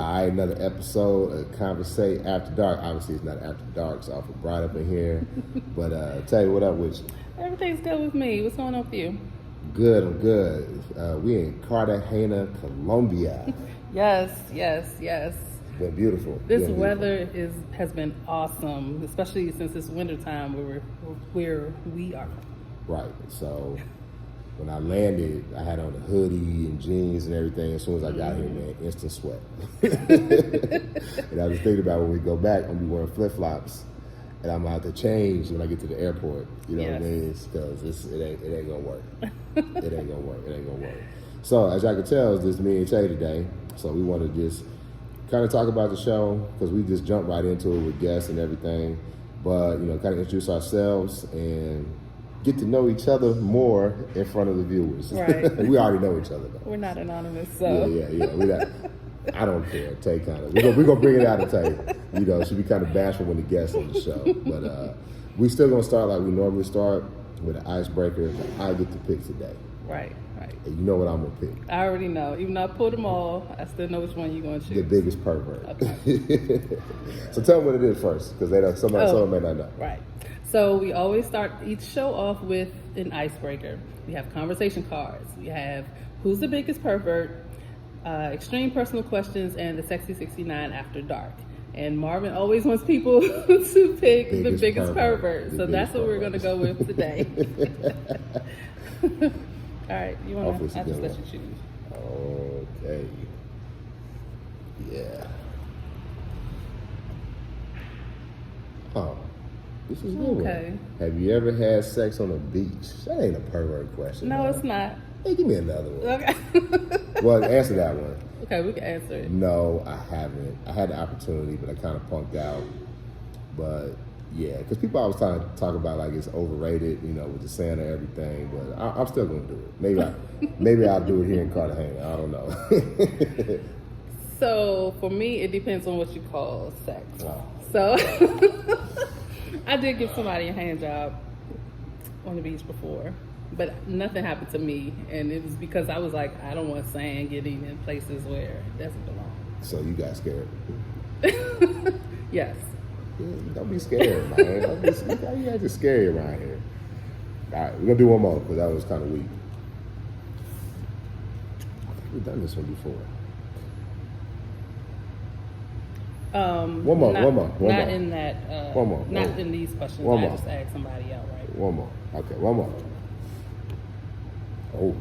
All right, another episode of Conversate After Dark. Obviously, it's not After Dark, so I feel bright up in here. But tell you what up with you. Everything's good with me. What's going on with you? Good, I'm good. We in Cartagena, Colombia. Yes. Been beautiful. This weather has been awesome, especially since it's wintertime where we are. Right. So when I landed, I had on a hoodie and jeans and everything. As soon as I got here, man, instant sweat. And I was thinking about when we go back, I'm gonna be wearing flip flops, and I'm about to change when I get to the airport. You know what I mean? Because it ain't gonna work. It ain't gonna work. So as y'all can tell, it's just me and Tay today. So we want to just kind of talk about the show because we just jumped right into it with guests and everything. But kind of introduce ourselves and get to know each other more in front of the viewers. Right. We already know each other though. We're not anonymous, so Yeah. I don't care. Tay kind of. We're gonna bring it out of Tay. She'll be kind of bashful when the guests on the show. But we still gonna start like we normally start with an icebreaker that I get to pick today. Right. And you know what I'm gonna pick. I already know. Even though I pulled them all, I still know which one you're gonna choose. The biggest pervert. Okay. So tell them what it is first, because someone may not know. Right. So we always start each show off with an icebreaker. We have conversation cards. We have who's the biggest pervert, extreme personal questions, and the Sexy 69 After Dark. And Marvin always wants people to pick the biggest pervert. So that's what we're going to go with today. All right. You want to? I just let you choose. Okay. Yeah. Oh. This is a good one. Have you ever had sex on a beach? That ain't a pervert question. No, it's not. Hey, give me another one. Okay. Well, answer that one. Okay, we can answer it. No, I haven't. I had the opportunity, but I kind of punked out. But yeah, because people always trying to talk about like it's overrated, with the sand and everything. But I'm still gonna do it. Maybe I'll do it here in Cartagena. I don't know. So for me, it depends on what you call sex. Oh. So. I did give somebody a hand job on the beach before, but nothing happened to me, and it was because I was like, I don't want sand getting in places where it doesn't belong. So you got scared? Yes. Yeah, don't be scared, man. You guys are scary around here. All right, we're gonna do one more because that was kind of weak. I think we've done this one before. One more. Not in that. One more. Not in these questions. One I more. just asked somebody outright. One more. Okay, one more. Oh.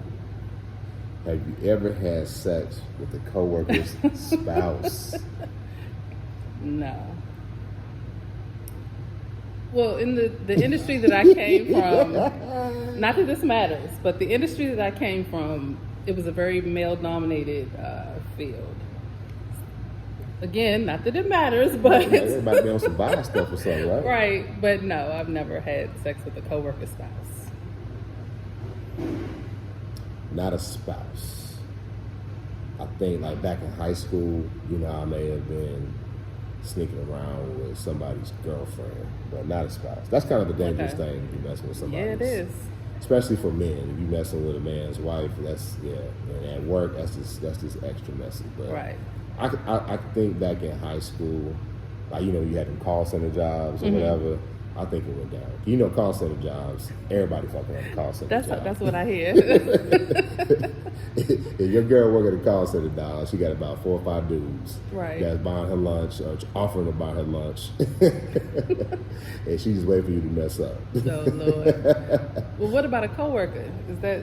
Have you ever had sex with a coworker's spouse? No. Well, in the industry that I came from, not that this matters, but the industry that I came from, it was a very male-dominated field. Again, not that it matters, but everybody be on some bias stuff or something, right? Right, but no, I've never had sex with a coworker spouse. Not a spouse. I think like back in high school, I may have been sneaking around with somebody's girlfriend, but not a spouse. That's kind of a dangerous thing to be messing with somebody. Yeah, it is. Especially for men. If you messing with a man's wife, and at work, that's just extra messy. But right. I think back in high school, like, you had them call center jobs or whatever. I think it went down. Call center jobs, everybody fucking on the call center job. That's what I hear. If your girl work at a call center, dog, she got about 4 or 5 dudes that's buying her lunch or offering to buy her lunch. And she just wait for you to mess up. Oh, Lord. Well, what about a coworker? Is that...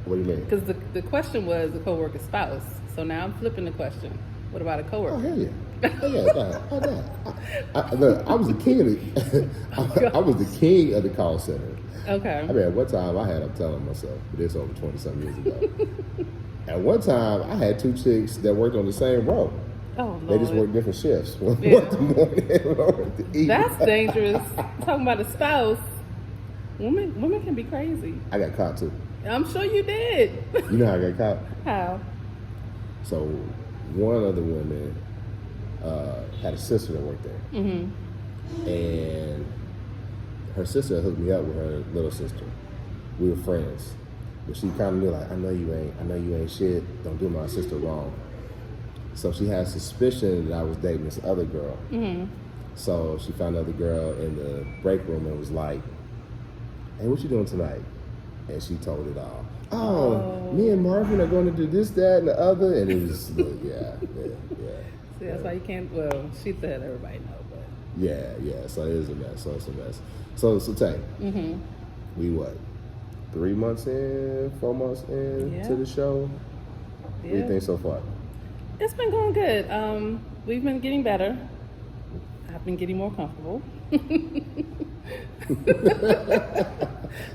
What do you mean? Because the question was the coworker's spouse. So now I'm flipping the question. What about a coworker? Oh, hell yeah. Look, I was the king of I was the king of the call center. Okay. I mean, at one time I'm telling myself, but this over 20-something years ago. At one time, I had 2 chicks that worked on the same row. Oh, Lord. They just worked different shifts. One worked the morning and one worked the evening. That's dangerous. Talking about a spouse. Women can be crazy. I got caught too. I'm sure you did. You know how I got caught? How? So one of the women had a sister that worked there. Mm-hmm. And her sister hooked me up with her little sister. We were friends. But she kind of knew, like, I know you ain't shit. Don't do my sister wrong. So she had suspicion that I was dating this other girl. Mm-hmm. So she found another girl in the break room and was like, "Hey, what you doing tonight?" And she told it all. Oh, me and Marvin are going to do this, that, and the other. And it was, yeah. See, that's why you can't, well, she let everybody know, but. Yeah. So it is a mess. So it's a mess. So Tay, we what? 3 months in, 4 months in to the show? What do you think so far? It's been going good. We've been getting better. I've been getting more comfortable.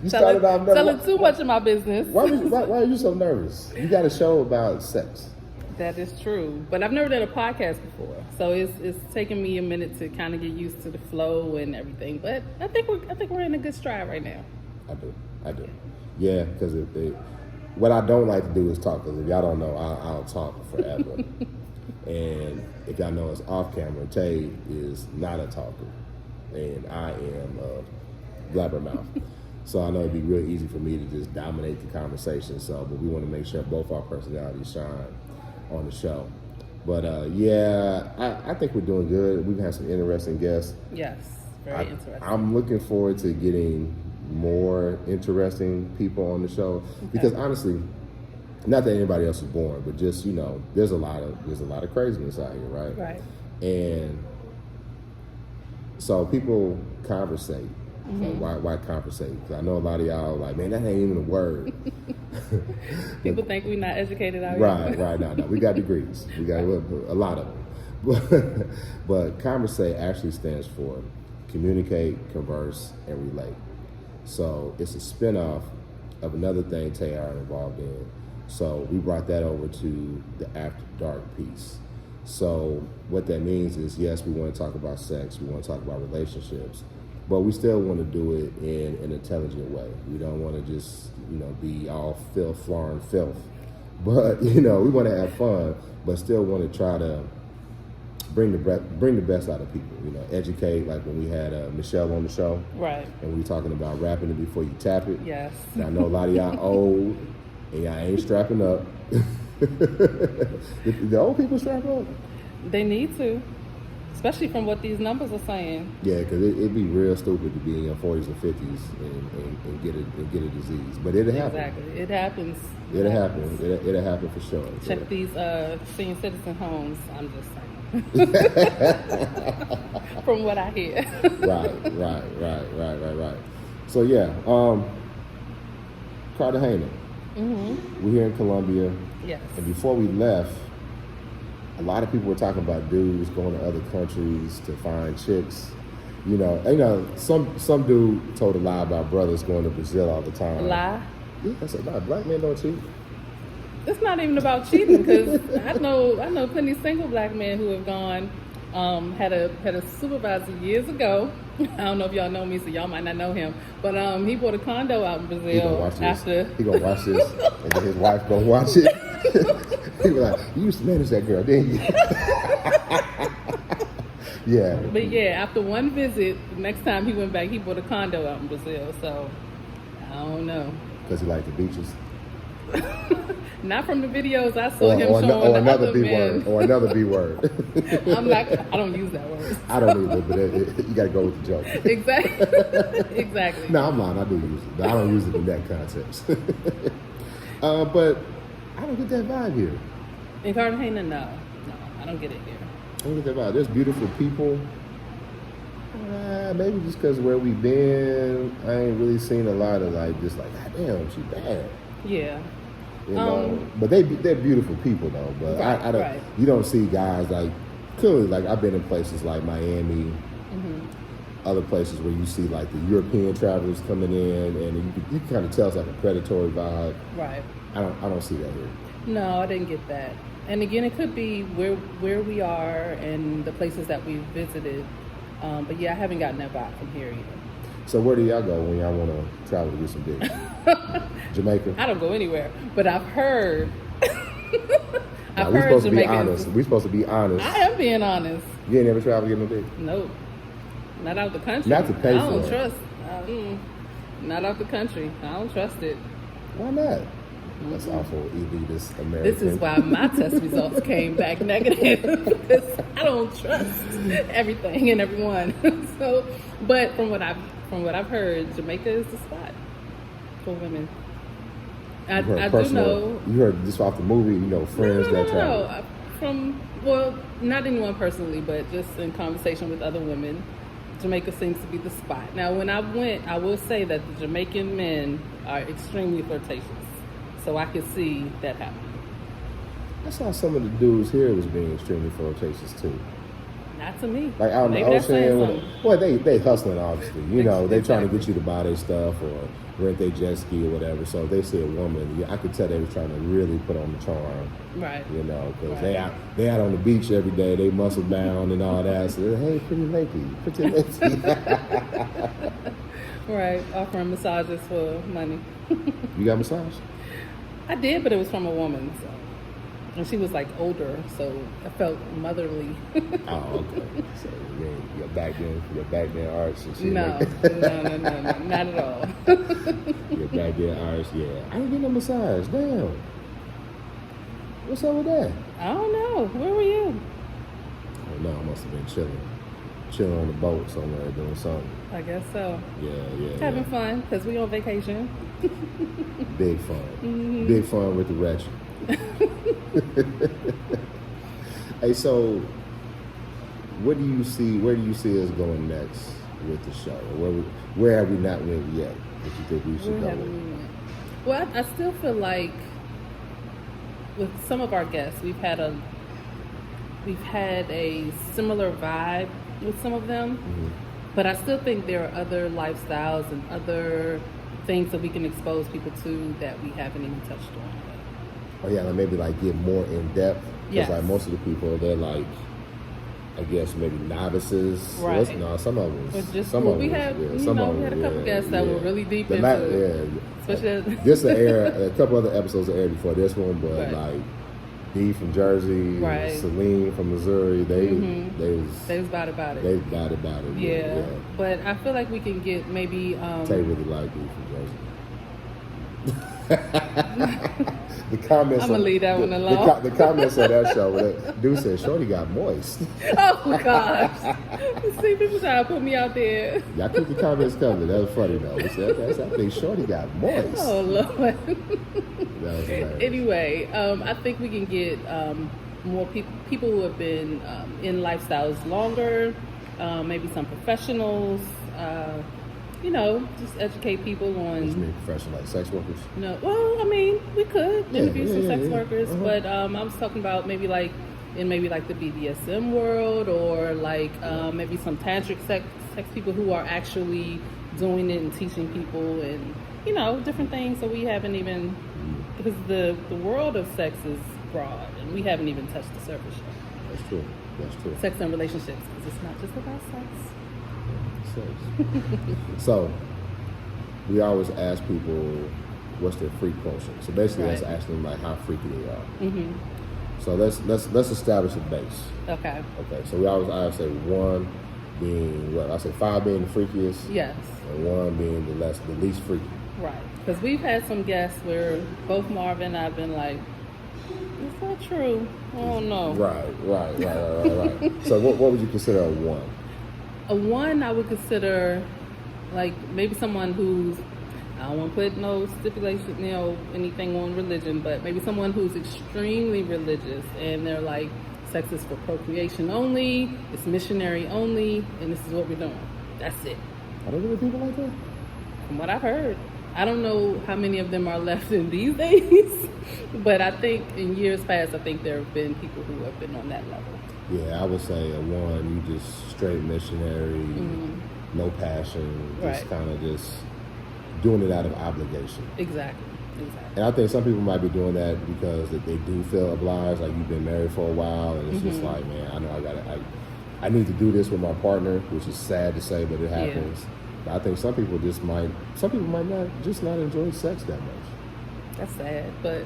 You started off nervous. Telling too much of my business. Why are you so nervous? You got a show about sex. That is true, but I've never done a podcast before, so it's taken me a minute to kind of get used to the flow and everything. But I think we're in a good stride right now. I do. Yeah, because what I don't like to do is talk. Because if y'all don't know, I'll talk forever. And if y'all know, it's off camera. Tay is not a talker, and I am a blabbermouth. So I know it'd be real easy for me to just dominate the conversation. But we want to make sure both our personalities shine on the show. But I think we're doing good. We've had some interesting guests. Yes, very interesting. I'm looking forward to getting more interesting people on the show because honestly, not that anybody else is boring, but just there's a lot of craziness out here, right? Right. And so people conversate. So why conversate? Because I know a lot of y'all like, man, that ain't even a word. People think we're not educated out here. Right. No, we got degrees. We got a lot of them. But conversate actually stands for communicate, converse, and relate. So it's a spinoff of another thing Tay and I are involved in. So we brought that over to the After Dark piece. So what that means is, yes, we want to talk about sex, we want to talk about relationships, but we still want to do it in an intelligent way. We don't want to just, be all filth, flaring filth. But, we want to have fun, but still want to try to bring the best out of people. Educate, like when we had Michelle on the show. Right. And we were talking about rapping it before you tap it. Yes. And I know a lot of y'all old, and y'all ain't strapping up. The old people strap up? They need to. Especially from what these numbers are saying. Yeah, because it'd be real stupid to be in your 40s and 50s and get a disease. But it'll happen. Exactly. It happens. It'll happen. It'll happen for sure. Check these senior citizen homes. I'm just saying. From what I hear. Right. So yeah, Cartagena. We're here in Colombia. Yes. And before we left, a lot of people were talking about dudes going to other countries to find chicks. Some dude told a lie about brothers going to Brazil all the time. A lie? Yeah, that's a lie. Black men don't cheat. It's not even about cheating, because I know plenty of single black men who have gone. Had a supervisor years ago. I don't know if y'all know me, so y'all might not know him. But he bought a condo out in Brazil. He gonna watch this, and then his wife gonna watch it. He was like, "You used to manage that girl, didn't you?" Yeah. But yeah, after one visit, the next time he went back, he bought a condo out in Brazil. So I don't know. Because he liked the beaches. Not from the videos I saw him showing or the another other B men. word, or another B word. I don't use that word. I don't either, but you got to go with the joke. Exactly. No, I'm lying. I do use it, but I don't use it in that context. But I don't get that vibe here. In Cartagena, no, I don't get it here. I don't get that vibe. There's beautiful people. Maybe just because where we've been, I ain't really seen a lot of God damn, she bad. Yeah. But they're beautiful people though. But I don't. Right. You don't see guys clearly I've been in places like Miami, other places where you see the European travelers coming in, and you can kind of tell it's a predatory vibe. Right. I don't see that here. No, I didn't get that. And again, it could be where we are and the places that we've visited. But yeah, I haven't gotten that vibe from here either. So where do y'all go when y'all want to travel to get some dick? Jamaica? I don't go anywhere, but I've heard. We're supposed to be honest. We're supposed to be honest. I am being honest. You ain't never traveled to get no dick? Nope. Not out the country. Not to pay for it. I don't trust. Not out the country. I don't trust it. Why not? That's awful elitist American. This is why my test results came back negative because I don't trust everything and everyone. So, but from what I've heard, Jamaica is the spot for women. I do know. You heard this off the movie, friends that travel. Not anyone personally, but just in conversation with other women, Jamaica seems to be the spot. Now, when I went, I will say that the Jamaican men are extremely flirtatious, so I could see that happening. I saw some of the dudes here was being extremely flirtatious too. Not to me. Like out in the ocean, they hustling obviously. They trying to get you to buy their stuff or rent their jet ski or whatever. So if they see a woman, I could tell they was trying to really put on the charm. Right. Because they out on the beach every day. They muscle bound and all that. So hey, pretty lady. Right. Offering massages for money. You got a massage? I did, but it was from a woman. So. And she was like older, so I felt motherly. Oh, okay. So your back then arch and shit. No, not at all. Your back then arch, yeah. I didn't get no massage. Damn. What's up with that? I don't know. Where were you? Oh no, I must have been chilling on the boat somewhere doing something. I guess so. Yeah. Having fun because we on vacation. Big fun. Mm-hmm. Big fun with the wretched. Hey, so where do you see us going next with the show? Where have we not went yet that you think we should go with? Well, I still feel like with some of our guests, we've had a similar vibe with some of them, mm-hmm. but I still think there are other lifestyles and other things that we can expose people to that we haven't even touched on. Oh yeah, maybe get more in depth. Because yes. most of the people, they're I guess maybe novices. Right. No, some of them. We had a couple guests that were really deep into it. Especially this a couple other episodes aired before this one, but right. Dee from Jersey, right. Celine from Missouri, they was about it. They about it. Yeah. But I feel like we can get maybe Tay really like Dee from Jersey. The comments. I'm gonna leave that one alone. The comments on that show, dude said Shorty got moist. Oh gosh! See, people trying to put me out there. Y'all keep the comments coming. That was funny though. I think Shorty got moist. Oh Lord. That was hilarious. Anyway, I think we can get more people who have been in lifestyles longer. Maybe some professionals. Just educate people on. What you mean professional, like sex workers? No, well, I mean, we could interview some sex workers, but I was talking about maybe in the BDSM world, or maybe some tantric sex people who are actually doing it and teaching people, and different things that we haven't even, because the world of sex is broad, and we haven't even touched the surface yet. That's true. Sex and relationships, because it's not just about sex. So we always ask people what's their freak quotient. So basically that's asking them how freaky they are. Mm-hmm. So let's establish a base. Okay. So I always say 1 being I say 5 being the freakiest. Yes. And 1 being the least freaky. Right. Because we've had some guests where both Marv and I've been like, it's not true. I don't know. Right. So what would you consider a 1? A 1 I would consider maybe someone who's, I don't want to put no stipulation, anything on religion, but maybe someone who's extremely religious and they're sex is for procreation only, it's missionary only, and this is what we're doing. That's it. Are there really people like that? From what I've heard. I don't know how many of them are left in these days, but I think in years past, I think there have been people who have been on that level. Yeah, I would say a 1, you just straight missionary, no passion, just kind of just doing it out of obligation. Exactly. And I think some people might be doing that because they do feel obliged, you've been married for a while, and it's just man, I know I need to do this with my partner, which is sad to say, but it happens. Yeah. But I think some people might not enjoy sex that much. That's sad, but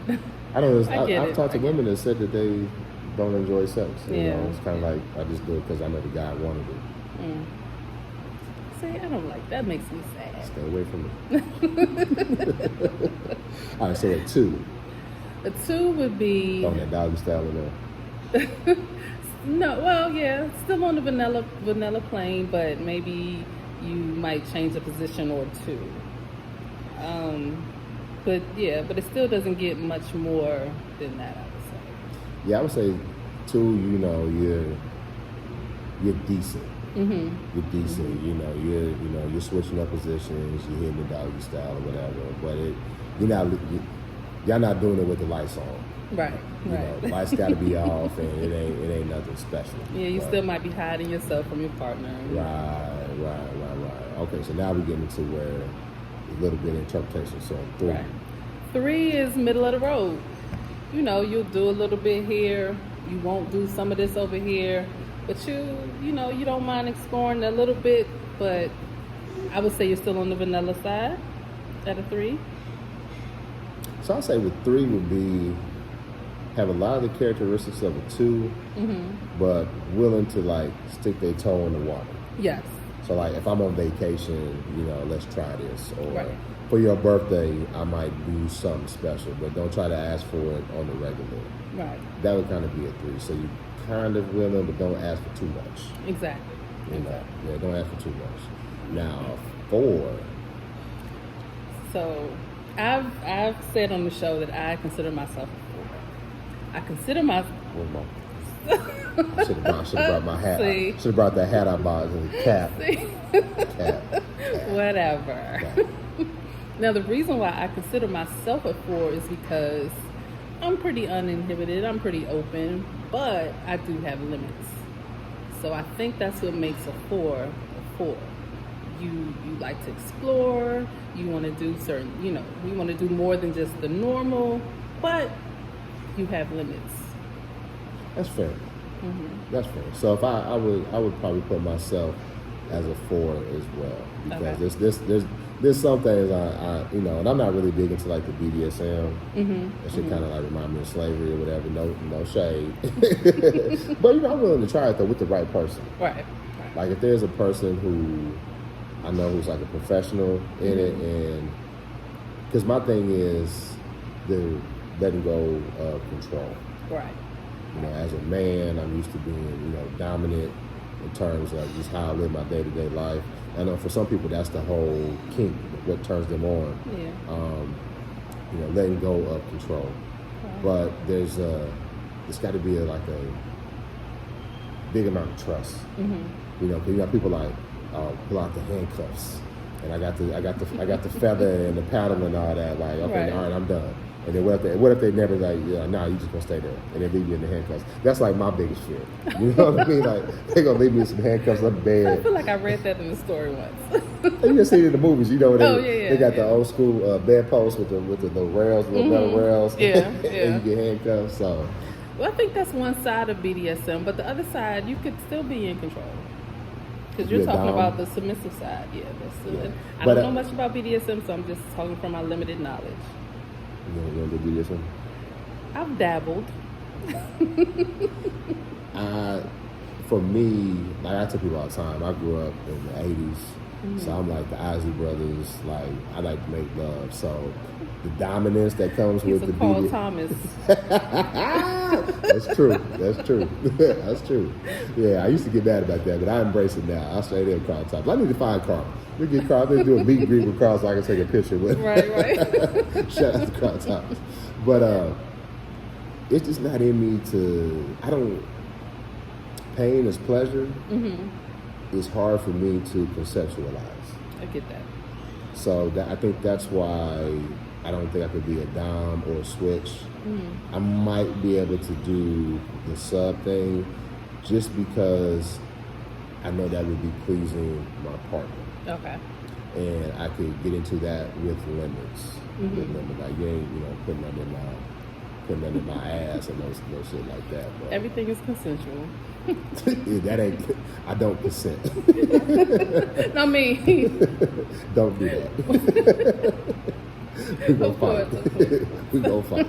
I don't know. I've talked to women that said that they don't enjoy sex. It's kind of I just do it because I know the guy wanted it. See, I don't like that. Makes me sad. Stay away from it. All right, so at 2. A 2 would be On that doggy style in there. no. Well, yeah, still on the vanilla plane, but maybe you might change a position or two. But it still doesn't get much more than that, I would say. Yeah, I would say 2. You know, you're decent. Mm-hmm. You're decent. You're switching up positions. You're hitting the doggy style or whatever. But y'all not doing it with the lights on. Right. Lights got to be off, and it ain't nothing special. Yeah, you still might be hiding yourself from your partner. Right. Okay, so now we get into where a little bit of interpretation. So 3. Right. 3 is middle of the road. You'll do a little bit here. You won't do some of this over here, but you don't mind exploring a little bit. But I would say you're still on the vanilla side at a 3. So I'd say with 3 would be have a lot of the characteristics of a 2, but willing to like stick their toe in the water. Yes. So like if I'm on vacation, let's try this. Or Right. for your birthday, I might do something special, but don't try to ask for it on the regular. Right. That would kind of be a 3. So you kind of willing, but don't ask for too much. Exactly. Yeah, don't ask for too much. Now 4. So I've said on the show that I consider myself a 4. I consider myself. I should have brought my hat. See? Should have brought that hat I bought and the cap. Cap. Whatever. Now the reason why I consider myself a 4 is because I'm pretty uninhibited. I'm pretty open, but I do have limits. So I think that's what makes a 4 a 4. You like to explore. You want to do certain. You want to do more than just the normal, but you have limits. That's fair. That's fair. So if I would probably put myself as a 4 as well, because there's some things I and I'm not really big into like the BDSM. That shit kind of like remind me of slavery or whatever. No shade, but I'm willing to try it though with the right person. Right. Like if there's a person who I know who's like a professional in it, and because my thing is the letting go of control. Right. As a man, I'm used to being, dominant in terms of just how I live my day-to-day life. I know for some people that's the whole kink, what turns them on. Yeah. Letting go of control. Right. But there's got to be a big amount of trust. Because you got people like pull out the handcuffs, and I got the feather and the paddle and all that. Like, okay, Right. all right, I'm done. And then what if they never like, nah, you just gonna stay there, and they leave you in the handcuffs? That's like my biggest fear. You know what I mean? Like they gonna leave me in some handcuffs on the bed. I feel like I read that in the story once. You can see it in the movies. They got the yeah. old school bed posts with the rails, little metal rails. Yeah. And you get handcuffed. So, well, I think that's one side of BDSM, but the other side, you could still be in control. Because you're talking about the submissive side. Yeah. I don't know much about BDSM, so I'm just talking from my limited knowledge. You want to do BDSM? I've dabbled. For me, like I tell people all the time, I grew up in the 80s, so I'm like the Isley Brothers. Like I like to make love, so the dominance that comes with the Carl BDSM. Thomas. That's true. That's true. Yeah, I used to get mad about that, but I embrace it now. I'll straight in Carl Thomas. I need to find Carl. We get Carl. Let's do a meet and greet with Carl so I can take a picture with him. Right. Shout out to Carl Thomas. But it's just not in me to. Pain is pleasure. It's hard for me to conceptualize. I get that. So I think that's why I don't think I could be a dom or a switch. I might be able to do the sub thing just because I know that would be pleasing my partner. Okay. And I could get into that with limits. With limits. Like you ain't, putting under my ass and no shit like that. But Everything is consensual. that ain't. I don't consent. Not me. Don't do that. We gonna fight. We gonna fight.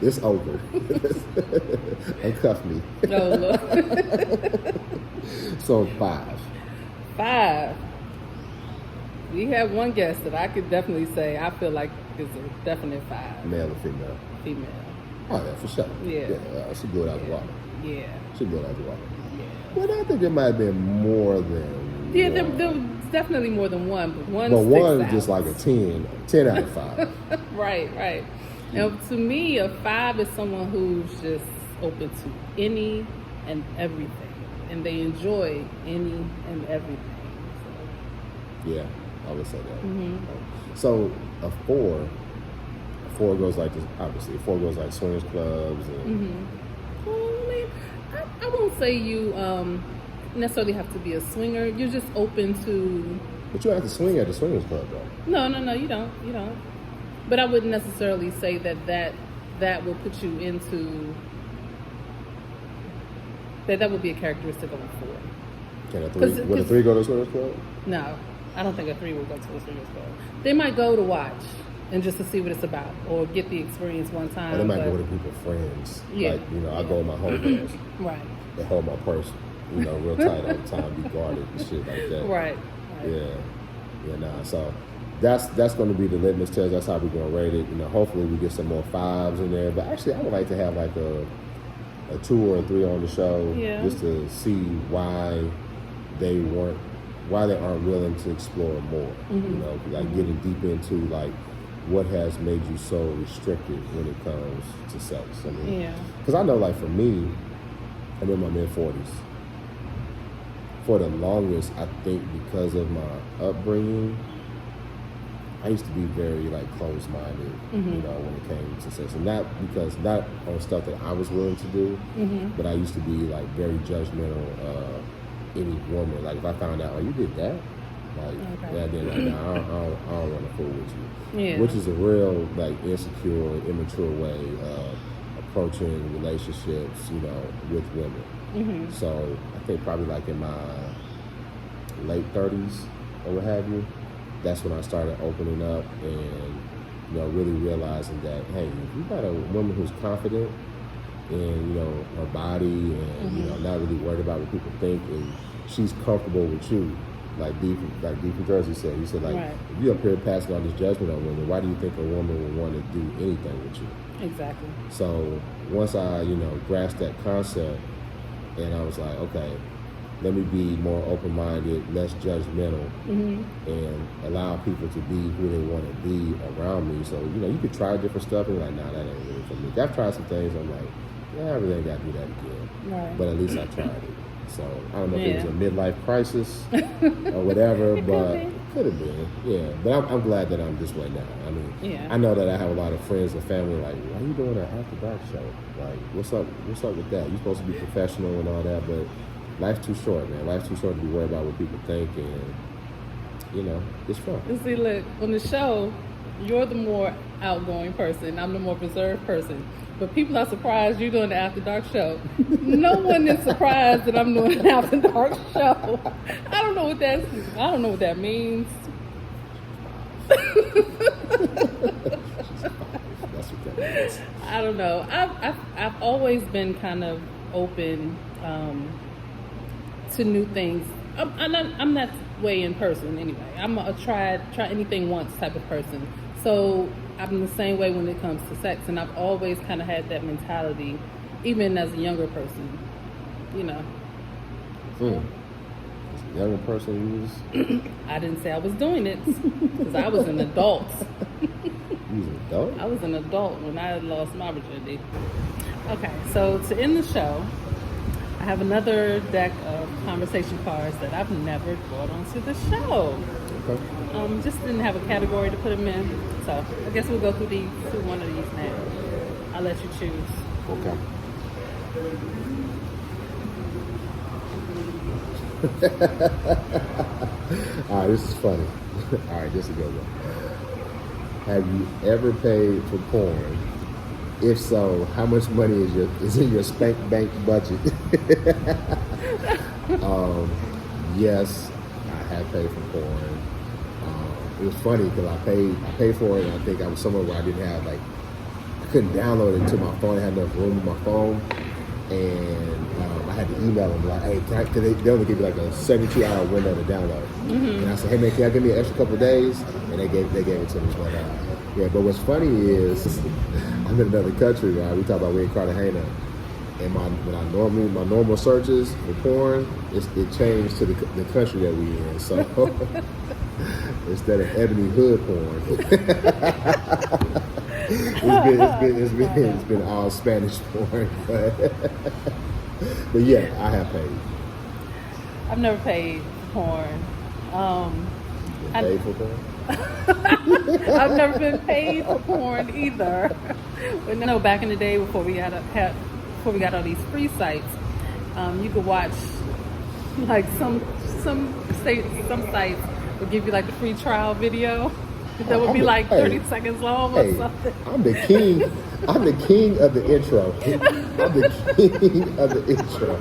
It's over. Uncuff me. No, Lord. So 5. we have one guest that I could definitely say I feel like is a definite 5. Male or female? Female. Oh yeah, for sure. Yeah. She blew it out the water. Yeah. She blew it out the water. Yeah. Well, I think there might have been more than Yeah, one. there was definitely more than one, but one But sticks one out. just like a 10 out of 5. Right. Now, to me, a 5 is someone who's just open to any and everything, and they enjoy any and everything. Yeah, I would say that. Mm-hmm. So a 4 goes like this, obviously. 4 goes like swingers clubs and. Mm-hmm. Well, I mean, I won't say you necessarily have to be a swinger. You're just open to. But you don't have to swing at the swingers club, though. No, you don't. But I wouldn't necessarily say that will put you into. That would be a characteristic of a 4. Can a 3? Would a 3 go to the swingers club? No, I don't think a 3 will go to a swingers club. They might go to watch and just to see what it's about or get the experience one time. Or they might go with people friends. Yeah. Like, I go with my homegirls. Right. They hold my purse, real tight all the time, be guarded and shit like that. Right. Yeah. So that's going to be the litmus test. That's how we're going to rate it. Hopefully we get some more 5s in there. But actually, I would like to have like a 2 or a 3 on the show, just to see why they aren't willing to explore more. Like getting deep into like what has made you so restricted when it comes to sex. I mean, because I know, like for me, I'm in my mid-40s. For the longest, I think because of my upbringing, I used to be very like closed-minded, when it came to sex, and not on stuff that I was willing to do, but I used to be like very judgmental of any woman. Like if I found out, oh, you did that, then like, nah, I don't want to fool with you. Yeah. Which is a real like insecure, immature way of approaching relationships, with women. So I think probably like in my late 30s or what have you, that's when I started opening up and, really realizing that, hey, if you got a woman who's confident in, her body and, not really worried about what people think, and she's comfortable with you, like D from Jersey said. He said, if you're up here passing all this judgment on women, why do you think a woman would want to do anything with you? Exactly. So once I, grasped that concept, and I was like, okay, let me be more open-minded, less judgmental, and allow people to be who they want to be around me. So, you could try different stuff and you're like, nah, that ain't really for me. I've tried some things, I'm like, yeah, I really ain't got to do that again. Right. But at least I tried it. So, I don't know if it was a midlife crisis or whatever, but could have been. Yeah. But I'm glad that I'm this way now. I mean, I know that I have a lot of friends and family like, why are you doing an after dark show? Like, what's up with that? You're supposed to be professional and all that, but life's too short, man. Life's too short to be worried about what people think, and it's fun. You see, look, on the show, you're the more outgoing person. I'm the more reserved person. But people are surprised you're doing the After Dark show. No one is surprised that I'm doing an After Dark show. I don't know what that means. That's what that means. I don't know. I've always been kind of open to new things. I'm that way in person anyway. I'm a try anything once type of person. So I'm the same way when it comes to sex, and I've always kind of had that mentality, even as a younger person. As a younger person, I didn't say I was doing it because I was an adult. You was an adult? I was an adult when I lost my virginity. Okay, so to end the show, I have another deck of conversation cards that I've never brought onto the show. Okay. Just didn't have a category to put them in, so I guess we'll go through one of these now. I'll let you choose. Okay. All right, this is funny. All right, this is a good one. Have you ever paid for porn? If so, how much money is in your spank bank budget? Yes, I have paid for porn. It was funny because I paid for it, and I think I was somewhere where I didn't have I couldn't download it to my phone. I had enough room on my phone, and I had to email them like, hey, cause they only give you like a 72-hour window to download. And I said, hey man, can I give me an extra couple of days? And they gave it to me. But yeah, but what's funny is I'm in another country, right? We talk about we in Cartagena, and my normal searches for porn, it changed to the country that we in. So instead of Ebony Hood porn, it's been all Spanish porn. But yeah, I have paid. I've never paid for porn. Paid for porn? I've never been paid for porn either. But no, back in the day before we got all these free sites, you could watch like some sites would give you like a free trial video that would be like 30 seconds long or something. I'm the king of the intro. I'm the king of the intro.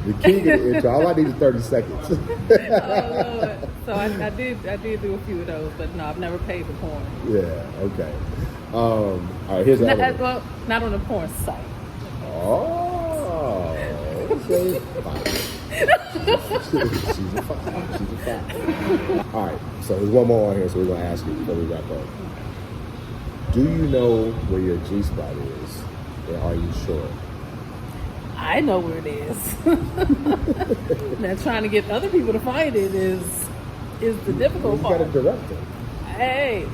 The king of the intro. All I need is 30 seconds. Oh Lord. So I did do a few of those, but no, I've never paid for porn. Yeah, okay. All right, here's the other one. Well, not on a porn site. Oh, okay. She's a five. All right, so there's one more on here, so we're going to ask you before we wrap up. Do you know where your G-spot is, and are you sure? I know where it is. Now trying to get other people to find it is the difficult part. You got to direct them. Hey,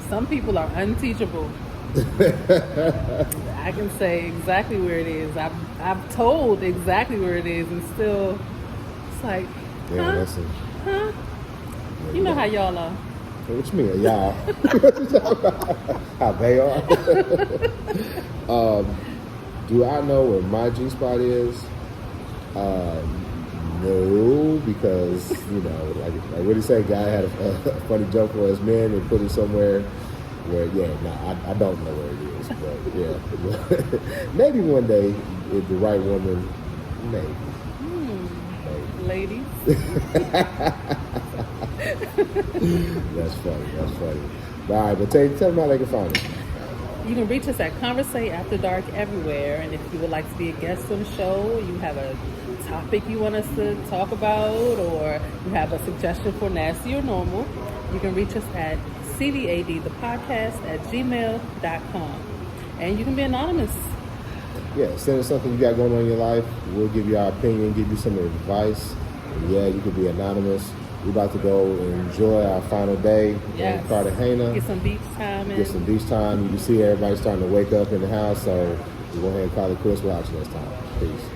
some people are unteachable. I can say exactly where it is. I've told exactly where it is, and still, it's like, listen. Huh? You know how y'all are. What you mean, y'all? How they are? Do I know where my G-spot is? No, because, like what do you say? Guy had a funny joke for his men and put it somewhere where, I don't know where it is. But, yeah. Maybe one day, if the right woman, maybe. Ladies. That's funny. All right, but tell them how they can find it. You can reach us at Conversate After Dark everywhere. And if you would like to be a guest on the show, you have a topic you want us to talk about, or you have a suggestion for Nasty or Normal, you can reach us at cvadthepodcast@gmail.com. And you can be anonymous. Yeah, send us something you got going on in your life. We'll give you our opinion, give you some advice. And yeah, you could be anonymous. We're about to go and enjoy our final day in Cartagena. Get some beach time in. You can see everybody starting to wake up in the house, so we'll go ahead and call it quits. We'll out you next time. Peace.